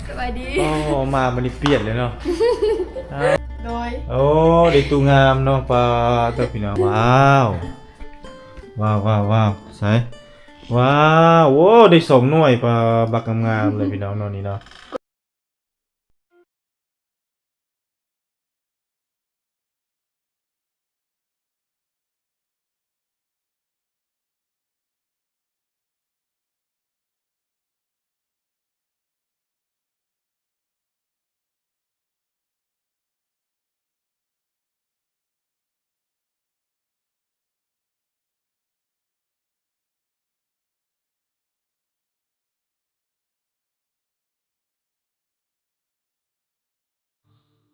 สบายดีโอ้มามันเปลี่ยนเลยเนาะโดยโอ้ได้ตูงามเนาะปลาตัวพี่น้องว้าวใส่ว้าวโอ้ได้สมหน่วยปลาบักงามเลยพี่น้องเนาะนี่เนาะ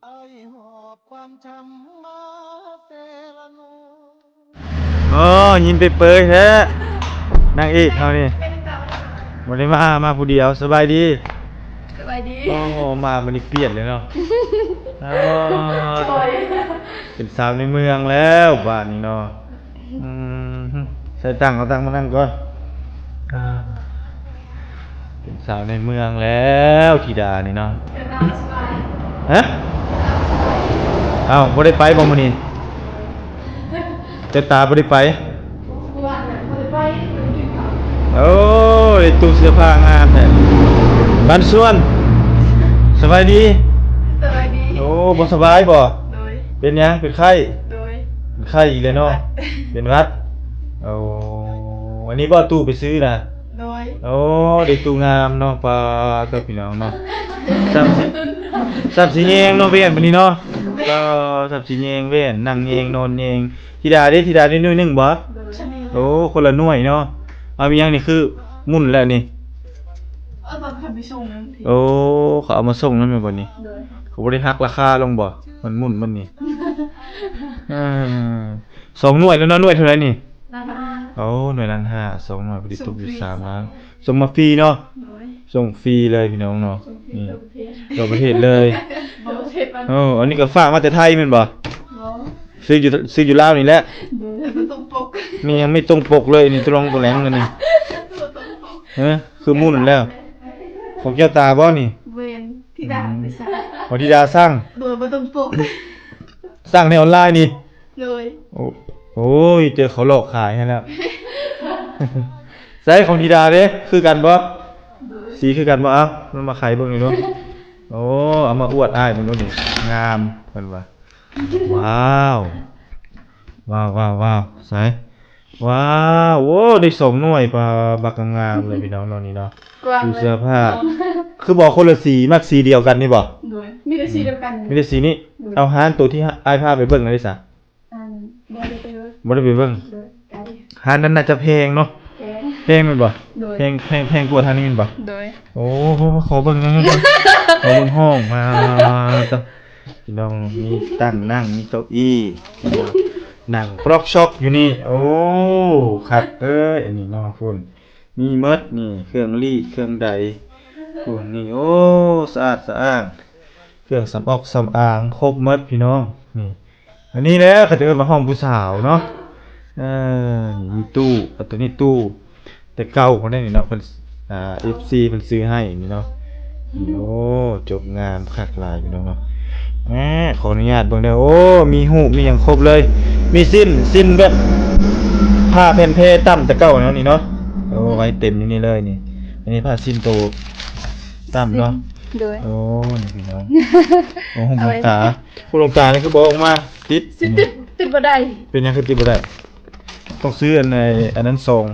ไอ้หอบความช้ำมาแต่ละนูโอ้ยินไปเปยแท้นางเอกเขานี่วันนี้มาผู้เดียวสบายดีสบายดีโอ้มามันเปลี่ยนเลยเนาะเป็นสาวในเมืองแล้วบ้านนี้เนาะใส่ตังเอาตังมานั่งก่อนเป็นสาวในเมืองแล้วธิดานี่เนาะฮะเอ้าบ่ได้ไปบ่มื้อนี้เจ้าตาบ่ได้ไปโอ้ยตู้เสื้อผ้างามแท้บ้านสวนสบายดีสบายดีโอ้บ่สบายบ่โดยเป็นหยังเป็นไข้โดยเป็นไข้อีกแล้วเนาะเป็นหวัดโอ้วันนี้บ่ตู้ไปซื้อน่ะโดยโอ้ได้ตู้งามเนาะปลากับพี่น้องเนาะสับสีแยงเนาะเว้นบัดนี้เนาะก็สับสีแยงเว้นนั่งแยงนอนแยงธิดาได้หน่วยหนึงบ่โอ้คนละหน่วยเนาะเอามีหยังนี่คือมุ่นแล้วนี่เอาตอนขับไปส่งนั่นทีโอ้เขาเอามาส่งนั่นแม่นบ่นี่โดยเขาบ่ได้ฮักราคาลงบ่มันมุ่นมันนี่สองหน่วยแล้วเนาะหน่วยเท่าไหร่นี่นั่น โอ้หน่วยละ5 2หน่วยพอดีตกอยู่3ล้านส่งมาฟรีเนาะโดยส่งฟรีเลยพี่น้องเนาะนี่ทั่วประเทศเลย บ่เทศมันโอ้อันนี้ก็ฝากมาแต่ไทยแม่นบ่บ่ซื้ออยู่ลาวนี่แหละโดยมันต้องปกนี่ยังไม่ตรงปกเลยนี่ตรงตัวแหลงเลยนี่คือมุ่นแล้วของเจ้าตาบ่นี่เวนที่ดาไปสั่งของธิดาสร้างโดยบ่ต้องปกสร้างในออนไลน์นี่โดยโอ้ยเจอเขาหลอกขายให้แล้วใส่ของธิดาเด้คือกันบ่สีคือกันบ่เอ้ามันมาขายเบิ่งนี่เนาะโอ้เอามาอวดอ้ายเบิ่งดูนี่งามเพิ่นว่าว้าวใส่ว้าวโอ้ได้สมหน่วยปลาบักงามเลยพี่น้องเนาะนี่เนาะดูเสื้อผ้าคือบอกคนละสีมักสีเดียวกันนี่บ่โดยมีแต่สีเดียวกันมีแต่สีนี้เอาหานตัวที่อ้ายพาไปเบิ่งเลยซะบ่ได้ไปเบิ่งบ่ได้ไปเบิ่งโดยไกลหานนั้นน่าจะแพงเนาะแพงแม่นบ่แพงกว่าทางนี้แม่นบ่โดยโอ้ขอเบิ่งหน่อยขอเบิ่งห้องมาต้องพี่น้องมีตั้งนั่งมีเก้าอี้นั่งปลอกช็อกอยู่นี่โอ้คักเอ้ยอันนี้เนาะพุ่นมีหมดนี่เครื่องรีดเครื่องใดพุ่นนี่โอ้สะอาดสะอ้างเครื่องสำอางครบหมดพี่น้องนี่อันนี้แหละเขาจะเอิ้นว่าห้องผู้สาวเนาะนี่มีตู้ตัวนี้ตู้แต่เก่าคนได้นี่เนาะเพิ่นFC เพิ่นซื้อให้นี่เนาะโอ้จบงานคักหลายพี่น้องเนาะขออนุญาตเบิ่งเด้อโอ้มีหูปมีหยังครบเลยมีสิ้นแบบผ้าแผ่นเพต่ำแต่เก่าเนาะนี่เนาะโอ้ไว้เต็มอยู่นี่เลยนี่อันนี้ผ้าสิ้นโตต่ำเนาะโดยโอ้นี่พี่น้องโอ้หลวงตาผู้หลวงตานี่คือบอกออกมาติดบ่ได้เป็นหยังคือติดบ่ได้ต้องซื้ออันนั้นส่ง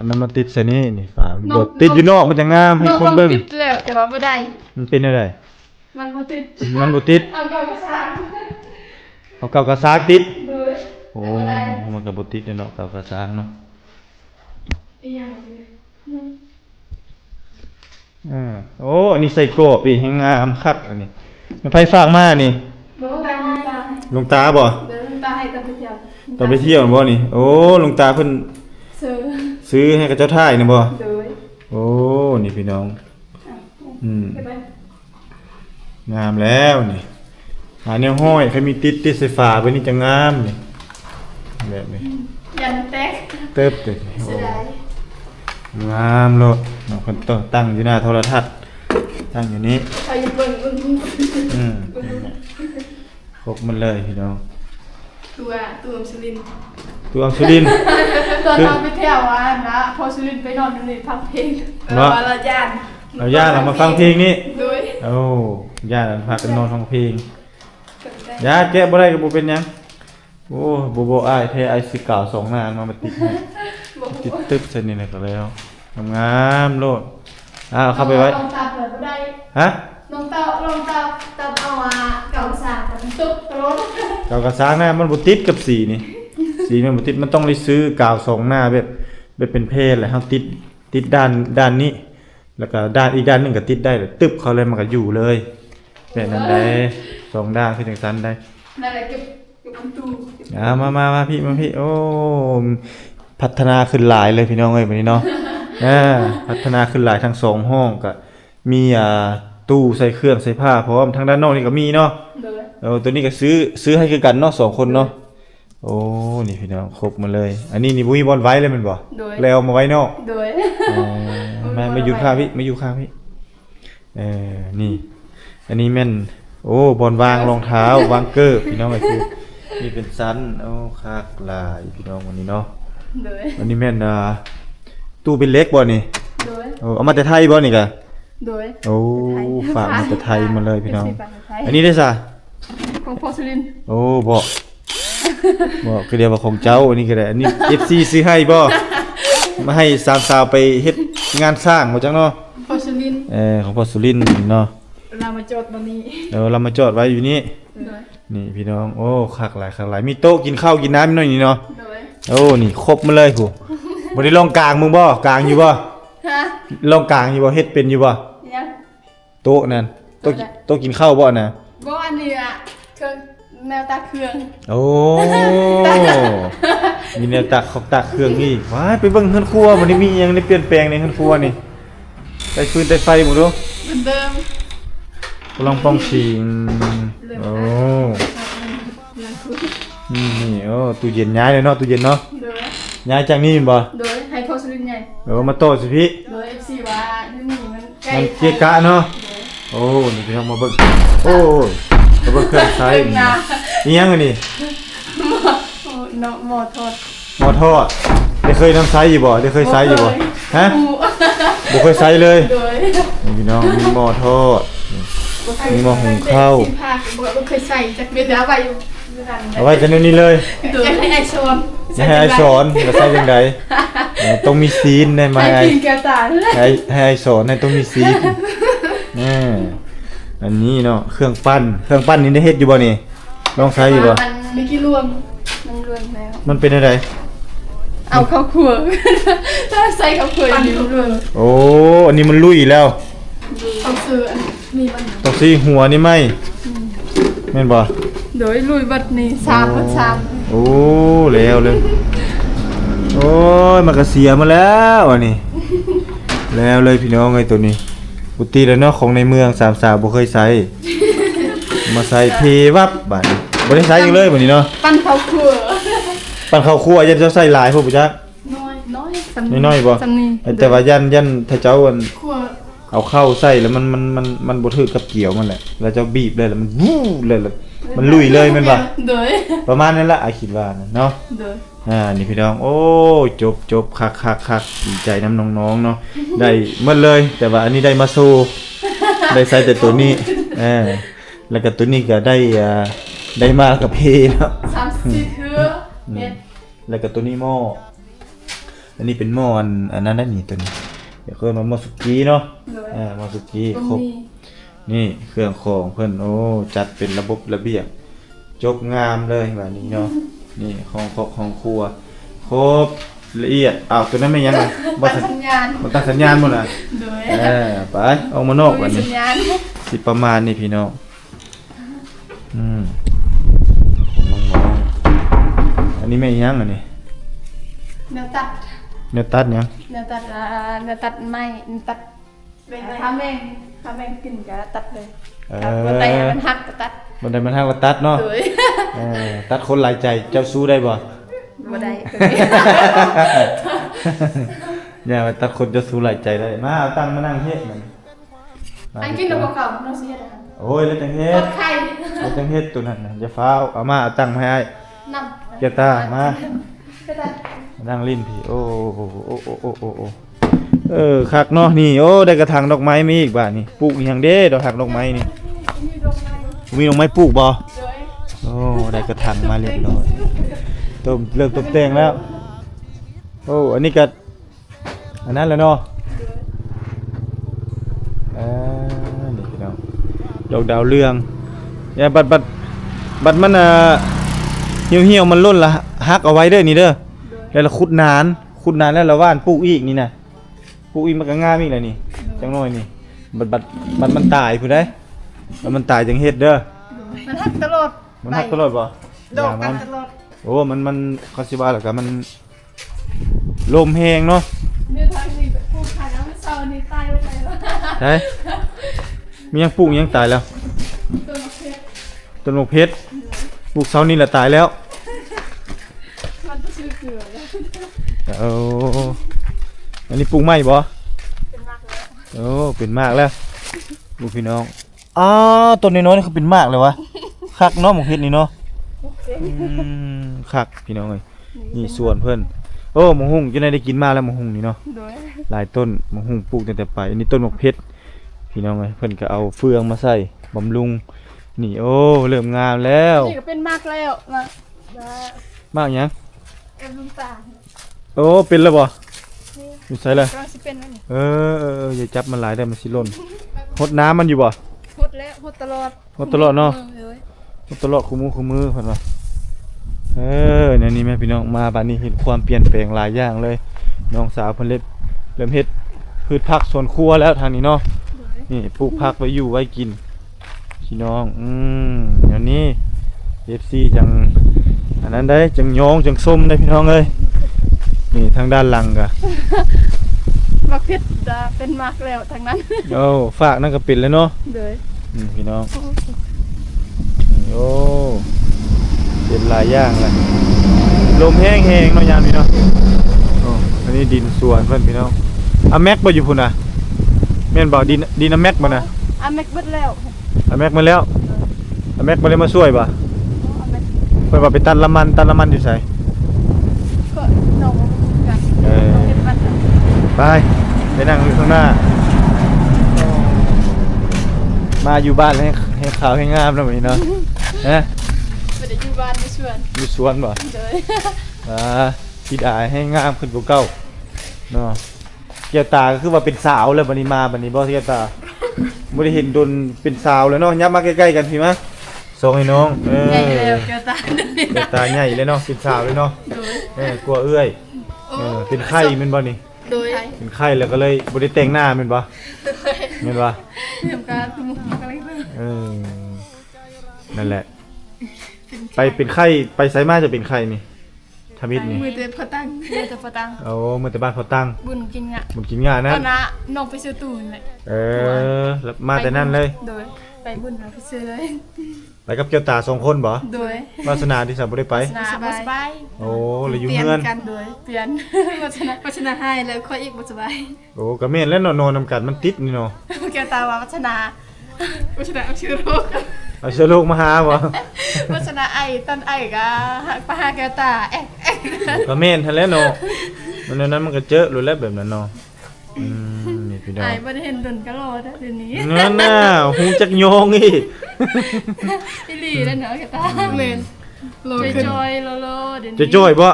น้ำมันติดใส่นี่ฝาบดติดอยู่นอกมันจะงามให้คนเบิ่งติดแล้วแต่ว่าบ่ได้มันเป็นอะไรมันบ่ติดเอาเก่ากระซากเอาเก่ากระซากติดโอ้มันก็บ่ติดเนาะเก่ากระซากเนาะอีหยังโอ้อันนี้ใส่กรอบอีกให้งามคักอันนี้มันไผฝากมานี่หลวงตาบ่หลวงตาให้ตอนไปเที่ยวตอนไปเที่ยวบ่นี่โอ้หลวงตาเพิ่นซื้อให้กับเจ้าท่ายนี่บ่โอ้นี่พี่น้องงามแล้วนี่หาแนวห้อยใครมีติดใส่ฝาไว้นี่จะงามนี่แบบนี้ยันแตกเติบเลยโอ้งามโลดน้องเพิ่นตั้งอยู่หน้าโทรทัศน์ ตั้งอยู่นี้ ใครจะเบิ่ง อืมครบมันเลยพี่น้อง ตัวสุรินทร์ ตัวอังสุรินทร์ ตอนเราไปเที่ยวนะพอสุรินทร์ไปนอนในพักเพลงเราญาติ เอาญาติเรามาฟังเพลงนี้ ด้วย โอ้ญาติเราพากันนอนฟังเพลงญาติแกะบ่ได้ก็บ่เป็นหยังโอ้บ่อ้ายเทไอสิกาวสองหน้ามาติดให้ติดตึ๊บเส้นนี่เลยก็แล้วงามๆโลดเข้าไปไว้ ลองตัดเลยก็ได้ ฮะ ลองตัดเอาเก่าสากแต่มันตุ๊บตลอด กาวกระซ้างหน้ามันบ่ติดกับสีนี่ สีมันบ่ติดมันต้องได้ซื้อกาวสองหน้าแบบเป็นเพศแหละเฮาติดด้านนี้ แล้วก็ด้านอีกด้านหนึงก็ติดได้เลยตึ๊บเขาเลยมันก็อยู่เลยแบบนั้นแหละสองด้านคือจังซั่นได้ นั่นแหละเก็บมันตู้ มาพี่โอ้พัฒนาขึ้นหลายเลยพี่น้องเอ้ยบัดนี้เนาะ พัฒนาขึ้นหลายทั้งสองห้องก็มีตู้ใส่เครื่องใส่ผ้าพร้อมทางด้านนอกนี่ก็มีเนาะ เลย ตัวนี้ก็ซื้อให้คือกันเนาะสองคนเนาะโอ้นี่พี่น้องครบมาเลย อันนี้นี่บ่มีบอลไว้เลยแมันบ่แล้วเอามาไว้นอก โดย มาอยู่ข้างพี่นี่ อันนี้แม่นโอ้บอลวางรองเท้าวางเกอร์พี่น้องไอ้คือนี่เป็นซันโอ้คักหลายพี่น้องวันนี้เนาะ โดย อันนี้แม่นตู้เป็นเล็กบ่นี่ โดย โอ้เอามาแต่ไทยบ่นี่กะ โดย โอ้ฝากมาแต่ไทยมาเลยพี่น้อง อั อั น น นี้ นี้ได้ซะ ของพอสุรินทร์ โอ้บ่คือเดียวว่าของเจ้าอันนี้ก็ได้อันนี้ FC ซื้อให้บ่มาให้สามสาวไปเฮ็ดงานสร้างบ่จังเนาะ พอสุรินทร์ ของพ่อสุรินทร์เนาะ เรามาจดตรงนี้ เดี๋ยวเรามาจอดไว้อยู่นี่ โดย นี่พี่น้องโอ้คักหลายมีโต๊ะกินข้าวกินน้ำหน่อยนี่เนาะ โดย โอ้นี่ครบมาเลยผู้บ่ได้ลองกลางมึงบ่กลางอยู่บ่ ฮะ ลองกลางอยู่บ่เฮ็ดเป็นอยู่บ่ ยัง โต๊ะนั่นโต๊ะกินข้าวบ่น่ะ บ่อันนี้เครื่องแนวตาเครื่อง โอ้มีแนวตักของตักเครื่องนี่ว้ายไปเบิ่งเฮือนครัวมันนี่มีหยังได้เปลี่ยนแปลงในเฮือนครัวนี่ได้ฟืนได้ไฟหมดดู เหมือนเดิม ลองป้องชิงโอ้นี่โอ้ตู้เย็นย้ายเลยเนาะตู้เย็นเนาะ โดย ย้ายจากนี่แม่นบ่ โดยให้พอสุรินทร์ใหญ่ มาโต๊ะสิพี่ โดย FC ว่าที่นี่มันใกล้ มันเกะกะเนาะโอ้นี่พี่น้องมาเบิ่งโอ้มาเบิ่งเครื่องใช้นี่ยังอันนี้ หมอทอด หม้อทอดได้เคยนำไซส์อยู่บ่ได้เคยไซส์อยู่บ่ฮะบ่เคยไซส์เลย โดย นี่พี่น้องมีหม้อทอดมีหม้อหุงข้าว สิผ้าบ่เคยใส่จักเม็ดแล้วไว้อยู่นั่น เอาไว้แต่นี่เลย โดยให้ไอโซน จะให้ไอสอนว่าใส่จังไดต้องมีซีนได้ไหม ให้ ไอ กินแก้วตา ให้ไอสอนให้ต้องมีซีนอันนี้เนาะเครื่องปั้นนี่ได้เฮ็ดอยู่บ่นี่ลองใช้อยู่บ่ มันมีกี่รวมมันรวมแล้ว มันเป็นอะไร เอาข้าวคั่วถ้าใส่ข้าวคั่วนี่รวม โอ้อันนี้มันลุยแล้ว เอาซื้อมีบัน ต้องซีหัวนี่ไหมแม่นบ่ โดยลุยบัดนี้3 โอ้แล้วเลยโอ้ยมันก็เสียมาแล้วอันนี้แล้วเลยพี่น้องไอ้ตัวนี้ปกติแล้วเนาะของในเมืองสามสาวบ่เคยใส่มาใส่เพวับบัดนี้บ่ได้ใส่อีกเลยบัดนี้เนาะ ปั้นข้าวคั่ว ปั่นข้าวคั่วยันเจ้าใส่หลายพวกบ่จัก น้อย น้อยๆบ่ สำนี้ แต่ว่ายันถ้าเจ้าอัน คั่ว เอาเข้าใส่แล้วมันบ่ถือกับเกี่ยวมันแหละแล้วเจ้าบีบเลยแล้วมันวู้เลยแล้วมันลุยเลยแม่นบ่ โดย ประมาณนั้นละคิดว่านะเนาะ โดย นี่พี่น้องโอ้จบคักดีใจน้ำน้องๆเนาะได้หมดเลย แต่ว่าอันนี้ได้มาสู้ได้ใส่แต่ตัวนี้แล้วก็ตัวนี้ก็ได้มากับเพเนาะ 3-4เทื่อเฮ็ด แล้วก็ตัวนี้หม้ออันนี้เป็นหม้ออันนั้นนี่ตัวนี้เดี๋ยวเคยมาหม้อสุกี้เนาะหม้อสุกี้ครบนี่เครื่องของเพิ่นโอ้จัดเป็นระบบระเบียบจบงามเลยแบบนี้เนาะนี่ของครัวครบละเอียดตัวนั้นไม่ยังไง ปันสัญญาณ มันตั้งสัญญาณหมดน่ะ โดย ไปออกมานอกบัด สั นี้ ญญาณ สิประมาณนี้พี่น้องน้องๆอันนี้ไม่ยังอันนี้ แนวตัด เนื้อตัดยัง แนวตัดไม้ตัดทำเองกินก็ตัดเลยตัดแต่มันหักก็ตัด บันไดมันห้าว่าตัดเนาะ โดย ตัดคนหลายใจเจ้าสู้ได้บ่ บ่ได้ อย่าไปตัดคนเจ้าสู้หลายใจได้มาเอาตังค์มานั่งเฮ็ดมัน อันกินแล้วบ่เข้าน้องสิเฮ็ดอาหาร โอ้ยแล้วจังเฮ็ ทอ ด ดไข่ แล้วจังเฮ็ดตัวนั้นน่ะอย่าฟ้าวเอามาเอาตังค์มาให้อ้าย นำ เกียร์ตามา ก็ได้ นั่งลิ้นพี่โอ้คักเนาะนี่โอ้ได้กระถางดอกไม้มีอีกบาดนี่ปลูกอีหยังเด้ดอกหักดอกไม้นี่ มีดอกไม้ มีดอกไม้ปลูกบ่ ด้วย โอ้ได้กระถางมาเรียบร้อยเริ่มตกแต่งแล้วโอ้อันนี้ก็อันนั้นแล้วเนาะนี่พี่น้องดอกดาวเรืองเนี่ยบัดมันเหี่ยวมันล่นละฮักเอาไว้เด้อนี่เด้อแล้วเราขุดนานแล้วเราว่านปลูกอีกนี่นะปลูกอีกมันก็งามอีกแล้วนี่จังน้อยนี่บัดมันตายผู้ใดแล้วมันตายจังเฮ็ดเด้อ มันฮักตลอด มันฮักตลอดบ่ ดอกกันตลอด โอ้มันเขาสิว่าแล้วก็มันลมแฮงเนาะ มีทางนี้ผู้ขายน้ำเศร้านี่ตายไปแล้ว ใช่มียังปลูกยังตายแล้ว ตัวมะเขือ ต้นมะเพชรปลูกเสานี่แหละตายแล้ว มันก็ชื่อเกลือแล้ว เอาอันนี้ปลูกใหม่บ่ เป็นมากแล้ว โอ้เป็นมากแล้วลูกพี่น้องต้นน้อยๆนี่เขาเป็นมากเลยวะคักเนาะมะเพชรนี่เนาะคักพี่น้องเอ้ยนี่สวนเพิ่นโอ้มะฮุ่งจะได้กินมากแล้วมะฮุ่งนี่เนาะ โดย หลายต้นมะฮุ่งปลูกตั้งแต่ไปอันนี้ต้นมะเพชรพี่น้องเอ้ยเพิ่นก็เอาเฟืองมาใส่บำรุงนี่โอ้เริ่มงามแล้ว นี่ก็เป็นมากแล้วนะ มากหยัง เอ็มลุงตา โอ้เป็นแล้วบ่ นี่ อยู่ไสล่ะ กำลังสิเป็นนั่นนี่ อย่าจับมันหลายได้มันสิหล่นรดน้ำมันอยู่บ่ หดแล้วหดตลอด หดตลอดเนาะ เลย รดตลอดคู่มือเพิ่นว่าเนี่ยนี่แม่พี่น้องมาบัดนี้เห็นความเปลี่ยนแปลงหลายอย่างเลยน้องสาวเพิ่นเริ่มเฮ็ดพืชผักสวนครัวแล้วทางนี้เนาะนี่ปลูกผักไว้อยู่ไว้กินพี่น้องเดี๋ยวนี้ FC จังอันนั้นได้จังยองจังส้มได้พี่น้องเอ้ยนี่ทางด้านหลังก็ มักเพชรจะเป็นมากแล้วทางนั้น โอ้ฝากนั่นก็เป็นแล้วเนาะ เลย พี่น้องโอ้เป็นหลายอย่างเลยลมแห้งๆเนาะยามนี้เนาะโอ้อันนี้ดินสวนเพิ่นพี่น้องอะแม็กบ่อยู่พุ่นน่ะแม่นบ่ดินอะแม็กบ่น่ะ อาแม็กเบิดแล้ว อะแม็กมาแล้วอะแม็กบ่ได้มาช่วยบ่ อาแม็ก เพิ่นว่าไปตัดละมันอยู่ไส ก็น้องกัน เออ น้องเฮ็ดมัน ไปนั่งอยู่ข้างหน้ามาอยู่บ้านให้ขาวให้งามแล้วมื้อนี้เนาะฮะ บ่ได้อยู่บ้านอยู่สวน อยู่สวนบ่ เลย พี่ดาให้งามขึ้นกว่าเก่าเนาะเกียวตาก็คือว่าเป็นสาวแล้วบัดนี้มาบัดนี้บ่เกียวตาบ่ได้เห็นโดนเป็นสาวแล้วเนาะยับมาใกล้ๆกันพี่มะส่งให้น้องใหญ่แล้วแก้วตา เกียวตาใหญ่เลยเนาะเป็นสาวเลยเนาะ โดย กลัวเอื้อยเป็นไข้แม่นบ่นี่ โดย เป็นไข้แล้วก็เลยบ่ได้แต่งหน้าแม่นบ่แม่นบ่ เตรียมการทุกมุกอะไรเพิ่น นั่นแหละ ไปเป็นไข้ไปไสมาจะเป็นไข้นี่ทมิตนี่ มือเตะพอตั้งมือเตะพอตั้ง เอามื้อแต่บ้านพอตั้ง บุญกินงะ มันกินงานนะ ตอนน่ะน้องไปซื้อตู้นี่แหละ แล้วมาแต่นั่นเลย โดยไปบุญมาไปซื้อเลย ไปกับเจ้าตา2คนบ่ โดยว าสนาที่สับบ่ได้ไป สบาย โอ้เลยอยู่ เปลี่ยน เฮือน กันโดยเปลี่ยนวัฒนาให้แล้วค่อยอีกบ่สบาย โอ้ก็แม่นแล้วนอนนำกันมันติดนี่เนาะ แก้วตาว่าวัฒนาเอาชื่อโรค เอาเชื้อโรคมาหาบ่ วัฒนาไอต้นไอก็ปะหาแก้วตาเอ๊ะ ก็แม่นทันแล้วเนาะมันนั้นมันก็เจอรู้แล้วแบบนั้นเนาะนี่พี่น้อง ไอบ่ได้เห็นดนกะโลดเดี๋ยวนี้ นั่นน่ะหูจักโยงอีก อีหลีแล้วเนาะแก้วตาแม่นโลจอยโลเดี๋ยวนี้ จะจ้อยบ่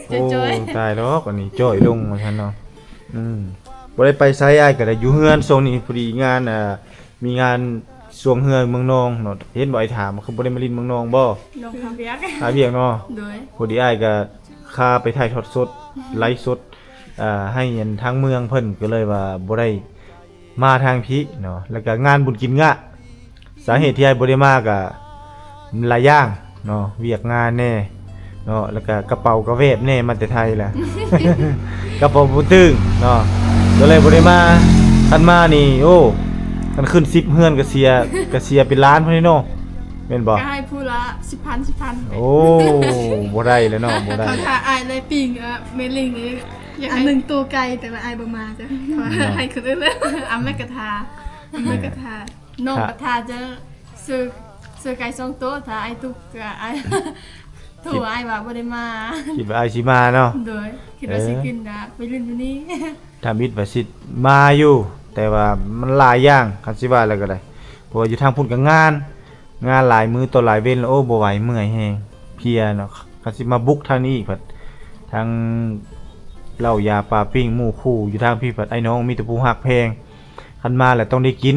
โดยจอย ตายแล้วกว่านี้จ้อยลงว่าซั่นเนาะบ่ได้ไปไสอ้ายก็ได้อยู่เฮือนช่วงนี้พอดีงานมีงานสวงเฮือนเมืองนองเนาะเห็นบ่ไอ้ถามคือบ่ได้มาลินเมืองนองบ่ น้องคำเบียก หาเวียกเนาะ โดย พอดีอ้ายก็ค่าไปถ่ายทอดสดไลฟ์สดให้เห็นทางเมืองเพิ่นก็เลยว่าบ่ได้มาทางพี่เนาะแล้วก็งานบุญกินงะสาเหตุที่อ้ายบ่ได้มาก็หลายอย่างเนาะเวียกงานแน่เนาะแล้วก็กระเป๋ากระเวบแน่มาแต่ไทยแหละ กระเป๋าบ่ตึงเนาะก็เลยบ่ได้มาคันมานี่โอ้มันขึ้น10เฮือนก็เสียเป็นล้านพุ่นนี่เนาะแม่นบ่ ก็ให้ผู้ละ10,000 โอ้บ่ได้แล้วเนาะบ่ได้ เขาถ้าอายเลยปิงเมลิงนี่อยากให้1ตัวไกลแต่ว่าอายบ่มาจ้ะให้คนอื่นเลยอำแม่กระทา มันกระทาน้องกระทาจะซื้อไก่2ตัวถ้าไอ้ตุกก็ไอ้ถูกไอ้ว่าบ่ได้มา คิดว่าอ้ายสิมาเนาะ โดยคิดว่าสิกินนะไปลื่นอยู่นี่ ถ้ามิดว่าสิมาอยู่ แต่ว่ามันหลายอย่างคันสิว่าแล้วก็ได้เพราะว่าอยู่ทางพุ่นก็งานหลายมื้อต่อหลายเว้นแล้วโอ้บ่ไหวเมื่อยแฮงเพลียเนาะคันสิมาบุกทางนี้อีกพัดทางเหล้ายาปลาปิ้งหมู่คู่อยู่ทางพี่พัดไอ้น้องมีแต่ผู้ฮักแพงคันมาแล้วต้องได้กิน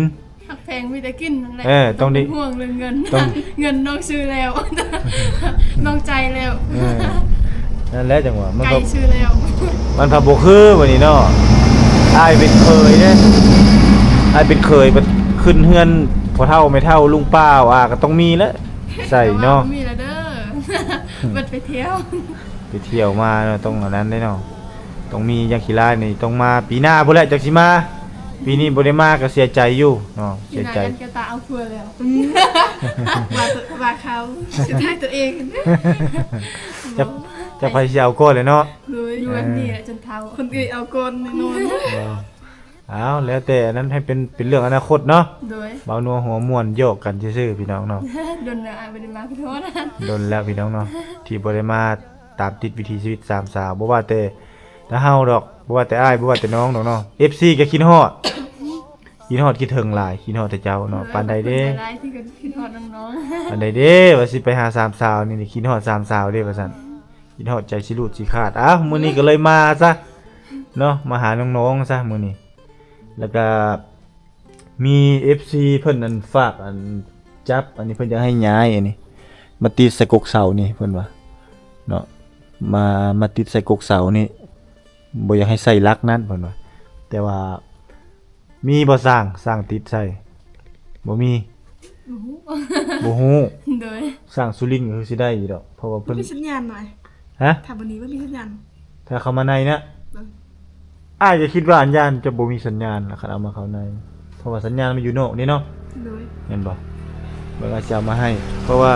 หักแพงมีแต่กินนั่นแหละ ต้องได้ เป็นห่วงเรื่องเงิน ต้อง เงินน้องซื้อแล้ว น้องใจแล้ว นั่นแหละจังหวะมัน ไก่ ก็ ซื้อแล้ว มันพาบ่คือวันนี้เนาะอ้ายเป็นเคยเด้อ้ายเป็นเคยบัดขึ้นเฮือนพอเฒ่าไม่เฒ่าลุงป้าว่าก็ต้องมีแล้วใส่เนาะ แต่ว่มีแล้วเด้อ เบิดไปเที่ยว ไปเที่ยวมาเนาะต้องอันนั้นได้เนาะต้องมีอย่างขี้ร้ายนี่ต้องมาปีหน้าพุ่นแหละจักสิมาปีนี้บ่ได้มาก็เสียใจอยู่เนาะเสียใจ กินอาหารกระตาเอาเพื่อแล้วว่าเขาสุดท้ายตัวเอง จะไปสิเอาก้นเลยเนาะ เลยอยู่อันนี้แหละจนเท้าคนอื่นเอากลนนอน เอาแล้วแต่อันนั้นให้เป็นเรื่องอนาคตเนาะ โดย เบานัวหัวม่วนโยกกันซื่อๆพี่น้องเนาะ โดนอาไปได้มาขอโทษนะ โดนแล้วพี่น้องเนาะที่บ่ได้มาตามติดวิถีชีวิตสามสาวบ่ว่าแต่เฮาดอกบ่ว่าแต่อ้ายบ่ว่าแต่น้องดอกเนาะ FC ก็คิดฮอดคิดถึงหลายคิดฮอดแต่เจ้าเนาะปานใดเด้ หลายที่กันคิดฮอดน้อง ปานใดเด้ว่าสิไปหาสามสาวนี่คิดฮอดสามสาวเด้ว่าซั่นคิดฮอดใจสิรูดสิขาดอ้าวมื้อนี้ก็เลยมาซะเนาะมาหาน้องๆซะมื้อนี้แล้วก็มี FC เพิ่นอันฝากอันจับอันนี้เพิ่นจะให้ย้ายอันนี้มาติดใส่กกเสานี่เพิ่นว่าเนาะมาติดใส่กกเสานี่บ่อยากให้ใส่ลักนั้นเพิ่นว่าแต่ว่ามีบ่สร้างติดใส่บ่มี ๆ บ่ฮู้ โดย สร้างสุรินทร์ก็คือสิได้อยู่ดอกเพราะว่าเพิ่น มีสัญญาณหน่อย ฮะ ถ้าวันนี้ไม่มีสัญญาณ ถ้าเข้ามาในนะอ้ายจะคิดว่าอัญญาณจะบ่มีสัญญาณล่ะครับเอามาเข้าในเพราะว่าสัญญาณมันอยู่นอกนี่เนาะ โดย เห็นบ่เบิ่งอาจจะเอามาให้ เพราะว่า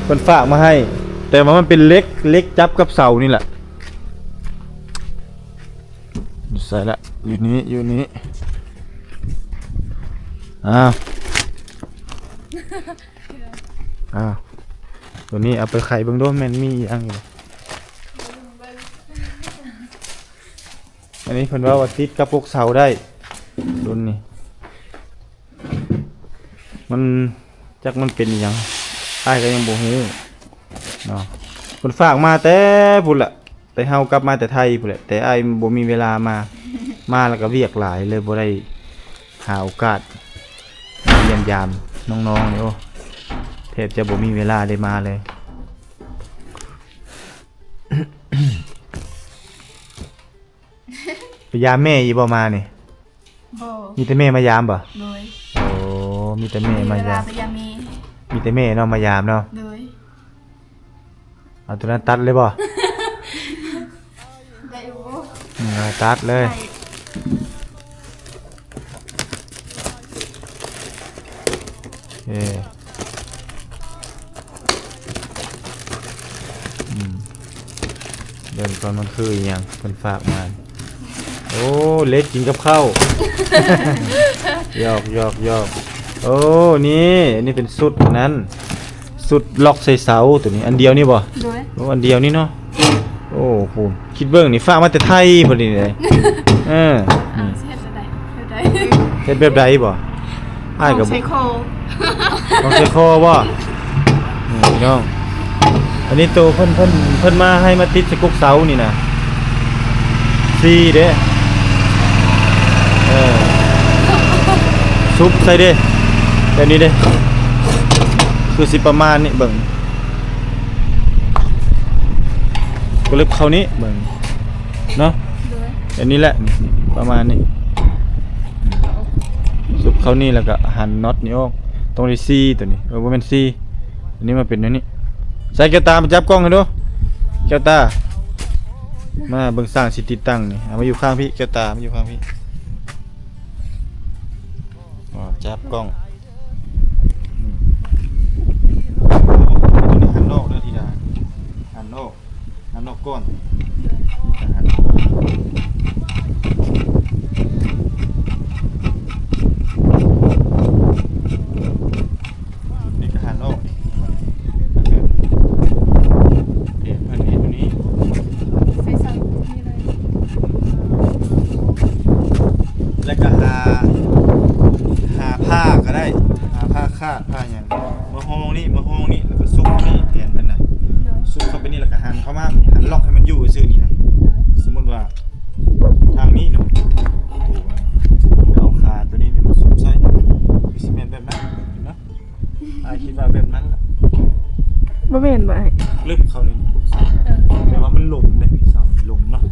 เพิ่นฝากมาให้ แต่ว่ามันเป็นเหล็กจับกับเสานี่แหละใส่ละอยู่นี้อ้าวตัวนี้เอาไปไข่เบิ่งดูแม่นมีอีหยังอยู่อันนี้เพิ่นว่าติดกับพวกเสาได้รุ่นนี้มันจักมันเป็นอีหยังอ้ายก็ยังบ่ฮู้เนาะเพิ่นฝากมาแต่พุ่นล่ะแต่เฮากลับมาแต่ไทยพุ่นแหละแต่อ้ายบ่มีเวลามาแล้วก็เวียกหลายเลยบ่ได้หาโอกาสเยี่ยมยามน้องๆนี่โอ้แทบจะบ่มีเวลาได้มาเลย ไปยามแม่อีบ่มานี่ โบ มีแต่แม่มายามบ่ โดย โอ้มีแต่แม่มายาม ไปยามี มีแต่แม่เนาะมายามเนาะ โดย เอาตัวนั้นตัดเลยบ่ ได้อยู่ ตัดเลยเอ้เดินก่อนมันคืออีหยังเพิ่นฝากมาโอ้เล็กกินกับข้าว หยอกโอ้นี่เป็นสุดนั้นสุดล็อกใส่เสาตัวนี้อันเดียวนี่บ่ โดย โอ้อันเดียวนี่เนาะโอ้โหคิดเบิ่งนี่ฝากมาแต่ไทยพอดีเลยนี่ เสร็จแล้วได้ เฮ็ดแบบใดบ่อ้ายก็ ใช้โค ต้องใช้คอบ่พี่น้องอันนี้ตัวเพิ่นมาให้มาติดใส่กกเสานี่นะ4เด้ซุปใส่เด้แบบนี้เด้คือสิประมาณนี้เบิ่งก็เล็บเข้านี้เบิ่งเนาะ โดย อันนี้แหละนี่ประมาณนี้ซุปเข้านี่แล้วก็หั่นน็อตนี่ออกตรงที่4ตัวนี้บ่แม่น4อันนี้มาเป็นอันนี้ใส่แก้วตามาจับกล้องให้ดูแก้วตามาเบิ่งสร้างสิติดตั้งนี่เอามาอยู่ข้างพี่แก้วตามาอยู่ข้างพี่จับกล้องตัวนี้หันนอกเด้อทีดาหันนอกก้อน ผ้าก็ได้หาผ้าคาดผ้าหยังมาห้องนี่แล้วก็ซุกนี่แทนมันน่ะซุกเข้าไปนี่แล้วก็หันเข้ามาหันล็อกให้มันอยู่ซื่อนี่นะสมมุติว่าทางนี้เนาะเอาขาตัวนี้มาซุกใส่คือสิแม่นแบบนั้นเนาะคิดว่าแบบนั้นล่ะ บ่แม่นบ่ ลึกเข้านี่แต่ว่ามันหลงได้เสาหลงเนาะ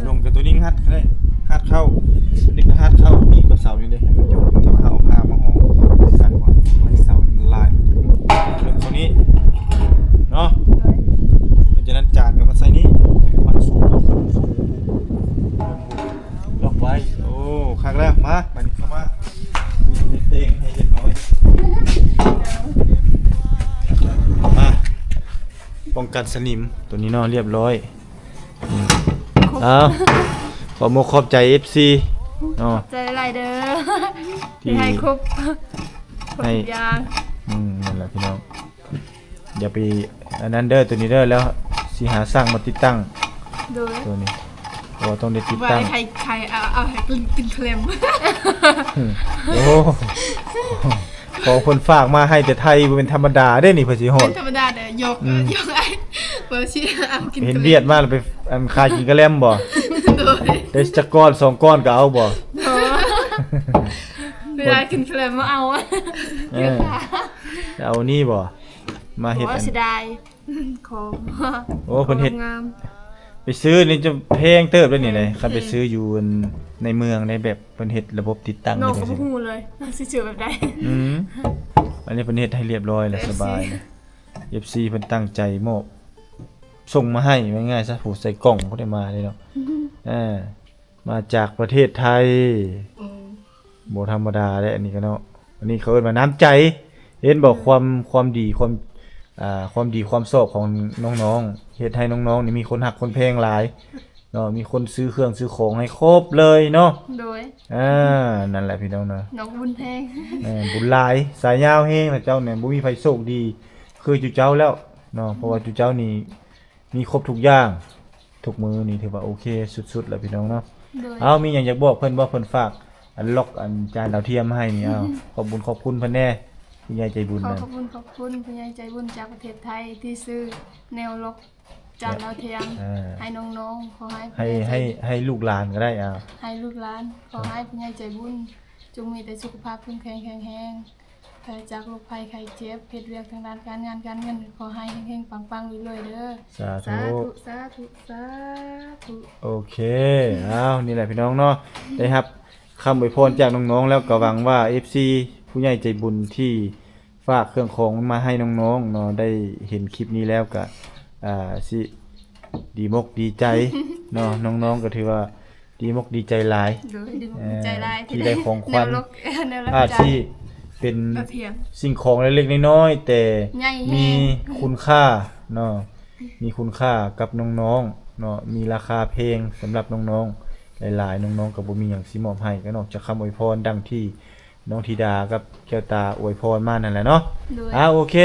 หลงกับตัวนี้งัดได้หัดเข้านี่ก็หัดเข้านี่กับเสานี่ได้ให้มันอยู่แต่ว่าเอาผ้ามาห่อกันไว้เสามันลายลึกเข้านี้เนาะเพราะฉะนั้นจานก็มาใส่นี้มันสูงล็อกไว้โอ้คักแล้วมาบัดนี้เข้ามาเต้งให้เรียบร้อยมาป้องกันสนิมตัวนี้เนาะเรียบร้อยขอโมขอบใจ FC เนาะ ใจหลายเด้อที่ให้ครบทุกอย่าง นั่นแหละพี่น้องอย่าไปอันนั้นเด้อตัวนี้เด้อแล้วสิหาสร้างมาติดตั้ง โดย ตัวนี้เพราะว่าต้องได้ติด ว่า ตั้ง ใครเอาให้กินเคลม โอ้ขอคนฝากมาให้แต่ไทยบ่เป็นธรรมดาเด้นี่เพิ่นสิฮอด ธรรมดาเด้อยกไอ้เบอร์ชีเอากิน เห็นเวียดมาแล้วไปอันคากินกะแลมบ่ โดย ได้จักก้อน2ก้อนก็เอาบ่ เวลากินเคลมมาเอาอะ เอานี่บ่มาเฮ็ด ว่า อัน เสียดายของ โอ้เพิ่นเฮ็ด งาม ไปซื้อนี่จะแพงเติบแล้วนี่เลยคันไปซื้ออยู่ในเมืองในแบบเพิ่นเฮ็ดระบบติดตั้ง โน นี่ ก็ จัง บ่ ซี่ ฮู้เลยสิชื่อแบบใด อันนี้เพิ่นเฮ็ดให้เรียบร้อยแล้วสบายเลย FC เพิ่นตั้งใจมอบส่งมาให้ง่ายๆซะผู้ใส่กล่องก็ได้มาเลยเนาะมาจากประเทศไทยบ่ธรรมดาเด้อันนี้ก็เนาะอันนี้เขาเอิ้นว่าน้ำใจเห็นบอกความดีความชอบของน้องๆเฮ็ดให้น้องๆนี่มีคนฮักคนแพงหลายเนาะมีคนซื้อเครื่องซื้อของให้ครบเลยเนาะ โดย นั่นแหละพี่น้องเนาะ น้องบุญแพง บุญหลายสายยาวแฮงล่ะเจ้าเนี่ยบ่มีไผโชคดีคือจุเจ้าแล้วเนาะเพราะว่าจุเจ้านี่มีครบทุกอย่างทุกมือนี่ถือว่าโอเคสุดๆแล้วพี่น้องเนาะ โดย เอามีหยังอยากบอกเพิ่นบ่เพิ่นฝากอันล็อกอันจานดาวเทียมมาให้นี่เอาขอบคุณเพิ่นแน่คุณยายใจบุญ ขอ นั่น ขอบคุณผู้ใหญ่ใจบุญจากประเทศไทยที่ซื้อแนวล็อกจานดาวเทียมให้น้องๆขอให้ลูกหลานก็ได้เอา ให้ลูกหลานขอให้ผู้ใหญ่ใจบุญจงมีแต่สุขภาพเข้มแข็งแข็งแรงปราศจากโรคภัยไข้เจ็บเฮ็ดเวียกทางด้านการงานการเงินขอให้เฮงๆปังๆรวยๆเด้อ สา สา ธุ ธุสาธุสาธุ โอเคเอานี่แหละพี่น้องเนาะได้ครับคำอวยพรจากน้องๆแล้วก็หวังว่า FC ผู้ใหญ่ใจบุญที่ฝากเครื่องของมาให้น้องๆเนาะได้เห็นคลิปนี้แล้วก็สิดีมกดีใจเนาะน้องๆก็ถือว่าดีมกดีใจหลาย โดยดีใจร้าย ที่ได้ของขวัญ แนวล็อก อาจ จา สิ น เป็น ดาวเทียม สิ่งของเล็กๆน้อยๆแต่ ใหญ่แฮง มีคุณค่าเนาะมีคุณค่ากับน้องๆเนาะมีราคาแพงสำหรับน้องๆหลายๆน้องๆก็บ่มีหยังสิมอบให้ก็นอกจากคำอวยพรดังที่น้องธิดากับแก้วตาอวยพรมานั่นแหละเนาะ โดย โอเค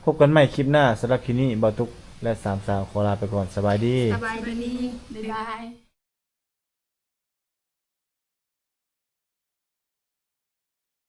พบกันใหม่คลิปหน้าสำหรับคลิปนี้บ่าวตุกและสามสาวขอลาไปก่อนสบายดี สบายดีบ๊ายบาย